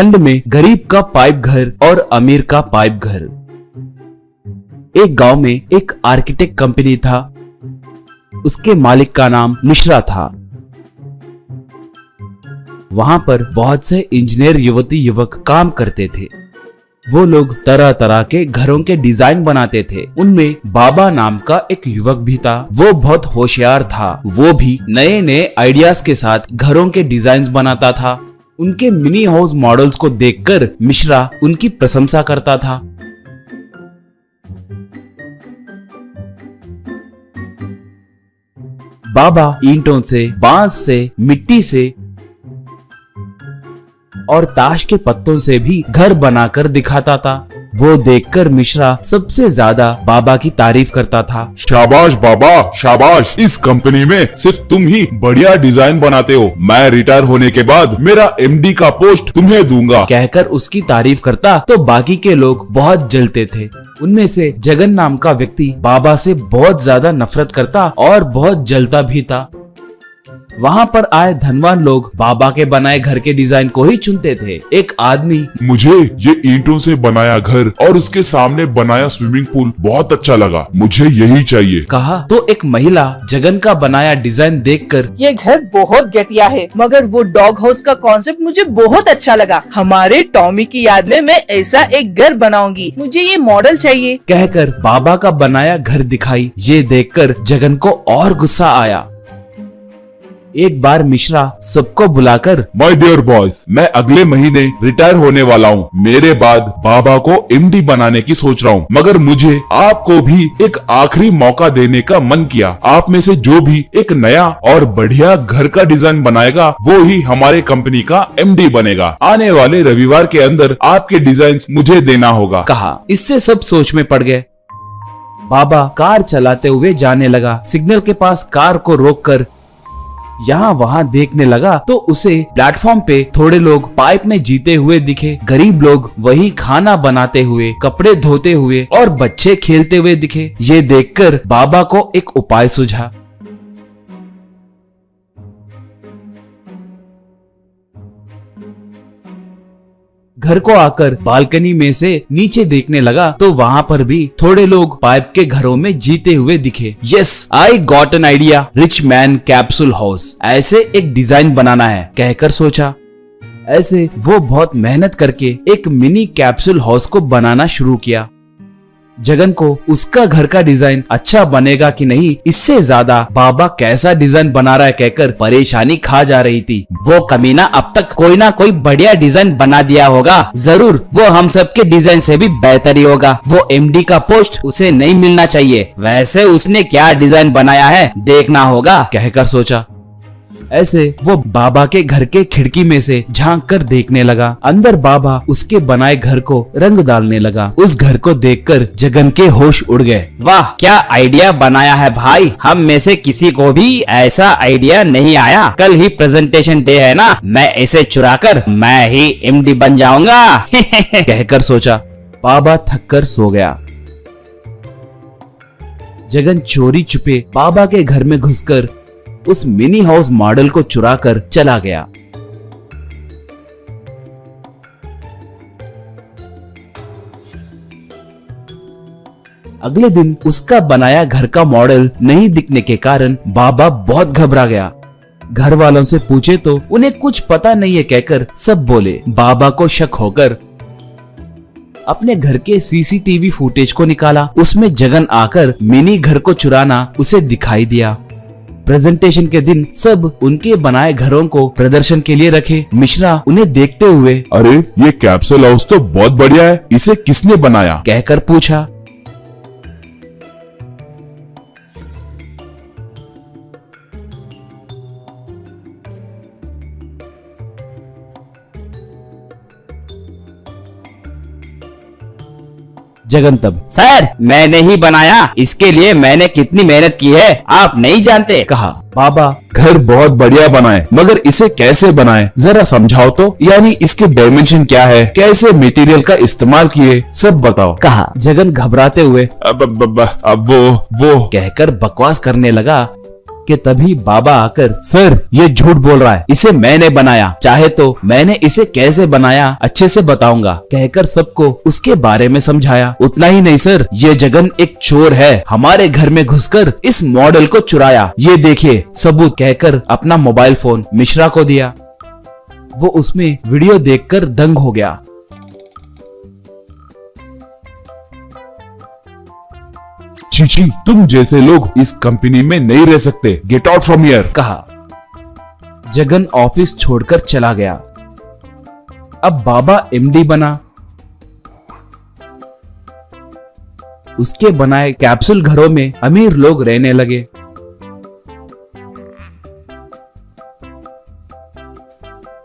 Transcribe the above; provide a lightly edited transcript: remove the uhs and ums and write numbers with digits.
खंड में गरीब का पाइप घर और अमीर का पाइप घर। एक गांव में एक आर्किटेक्ट कंपनी था। उसके मालिक का नाम मिश्रा था। वहां पर बहुत से इंजीनियर युवती युवक काम करते थे। वो लोग तरह तरह के घरों के डिजाइन बनाते थे। उनमें बाबा नाम का एक युवक भी था। वो बहुत होशियार था। वो भी नए नए आइडियाज के साथ घरों के डिजाइन बनाता था। उनके मिनी हाउस मॉडल्स को देखकर मिश्रा उनकी प्रशंसा करता था। बाबा ईंटों से, बांस से, मिट्टी से और ताश के पत्तों से भी घर बनाकर दिखाता था। वो देखकर मिश्रा सबसे ज्यादा बाबा की तारीफ करता था। शाबाश बाबा, शाबाश। इस कंपनी में सिर्फ तुम ही बढ़िया डिजाइन बनाते हो। मैं रिटायर होने के बाद मेरा एमडी का पोस्ट तुम्हें दूंगा। कहकर उसकी तारीफ करता तो बाकी के लोग बहुत जलते थे। उनमें से जगन नाम का व्यक्ति बाबा से बहुत ज्यादा नफरत करता और बहुत जलता भी था। वहाँ पर आए धनवान लोग बाबा के बनाए घर के डिजाइन को ही चुनते थे। एक आदमी, मुझे ये ईंटों से बनाया घर और उसके सामने बनाया स्विमिंग पूल बहुत अच्छा लगा, मुझे यही चाहिए, कहा। तो एक महिला जगन का बनाया डिजाइन देखकर, ये घर बहुत घटिया है, मगर वो डॉग हाउस का कॉन्सेप्ट मुझे बहुत अच्छा लगा। हमारे टॉमी की याद में मैं ऐसा एक घर बनाऊंगी। मुझे ये मॉडल चाहिए, कहकर बाबा का बनाया घर दिखाई। ये देखकर जगन को और गुस्सा आया। एक बार मिश्रा सबको बुलाकर, माय डियर बॉयज, मैं अगले महीने रिटायर होने वाला हूँ। मेरे बाद बाबा को एमडी बनाने की सोच रहा हूँ, मगर मुझे आपको भी एक आखिरी मौका देने का मन किया। आप में से जो भी एक नया और बढ़िया घर का डिजाइन बनाएगा वो ही हमारे कंपनी का एमडी बनेगा। आने वाले रविवार के अंदर आपके डिजाइन मुझे देना होगा, कहा। इससे सब सोच में पड़ गए। बाबा कार चलाते हुए जाने लगा। सिग्नल के पास कार को रोककर यहाँ वहाँ देखने लगा तो उसे प्लेटफॉर्म पे थोड़े लोग पाइप में जीते हुए दिखे। गरीब लोग वहीं खाना बनाते हुए, कपड़े धोते हुए और बच्चे खेलते हुए दिखे। ये देखकर बाबा को एक उपाय सूझा। घर को आकर बालकनी में से नीचे देखने लगा तो वहाँ पर भी थोड़े लोग पाइप के घरों में जीते हुए दिखे। Yes, I got an idea, rich man capsule house. ऐसे एक डिजाइन बनाना है, कहकर सोचा। ऐसे वो बहुत मेहनत करके एक मिनी कैप्सूल हाउस को बनाना शुरू किया। जगन को उसका घर का डिजाइन अच्छा बनेगा कि नहीं, इससे ज्यादा बाबा कैसा डिजाइन बना रहा है कहकर परेशानी खा जा रही थी। वो कमीना अब तक कोई ना कोई बढ़िया डिजाइन बना दिया होगा। जरूर वो हम सबके डिजाइन से भी बेहतर ही होगा। वो एमडी का पोस्ट उसे नहीं मिलना चाहिए। वैसे उसने क्या डिजाइन बनाया है देखना होगा, कहकर सोचा। ऐसे वो बाबा के घर के खिड़की में से झांक कर देखने लगा। अंदर बाबा उसके बनाए घर को रंग डालने लगा। उस घर को देखकर जगन के होश उड़ गए। वाह, क्या आइडिया बनाया है भाई। हम में से किसी को भी ऐसा आइडिया नहीं आया। कल ही प्रेजेंटेशन डे है ना, मैं इसे चुराकर मैं ही एमडी बन जाऊंगा कहकर सोचा। बाबा थककर सो गया। जगन चोरी छुपे बाबा के घर में घुसकर उस मिनी हाउस मॉडल को चुराकर चला गया। अगले दिन उसका बनाया घर का मॉडल नहीं दिखने के कारण बाबा बहुत घबरा गया। घर वालों से पूछे तो उन्हें कुछ पता नहीं है कहकर सब बोले। बाबा को शक होकर अपने घर के सीसीटीवी फुटेज को निकाला। उसमें जगन आकर मिनी घर को चुराना उसे दिखाई दिया। प्रेजेंटेशन के दिन सब उनके बनाए घरों को प्रदर्शन के लिए रखे। मिश्रा उन्हें देखते हुए, अरे ये कैप्सूल हाउस तो बहुत बढ़िया है, इसे किसने बनाया, कहकर पूछा। जगन तब, सर मैंने ही बनाया, इसके लिए मैंने कितनी मेहनत की है आप नहीं जानते, कहा। बाबा, घर बहुत बढ़िया बनाए, मगर इसे कैसे बनाए जरा समझाओ तो, यानी इसके डायमेंशन क्या है, कैसे मटेरियल का इस्तेमाल किए, सब बताओ, कहा। जगन घबराते हुए अब वो कहकर बकवास करने लगा कि तभी बाबा आकर, सर ये झूठ बोल रहा है, इसे मैंने बनाया, चाहे तो मैंने इसे कैसे बनाया अच्छे से बताऊंगा, कहकर सबको उसके बारे में समझाया। उतना ही नहीं सर, ये जगन एक चोर है, हमारे घर में घुसकर इस मॉडल को चुराया, ये देखिए सबूत, कहकर अपना मोबाइल फोन मिश्रा को दिया। वो उसमें वीडियो देखकर दंग हो गया। चीची, तुम जैसे लोग इस कंपनी में नहीं रह सकते, गेट आउट फ्रॉम हियर, कहा। जगन ऑफिस छोड़कर चला गया। अब बाबा एमडी बना। उसके बनाए कैप्सूल घरों में अमीर लोग रहने लगे।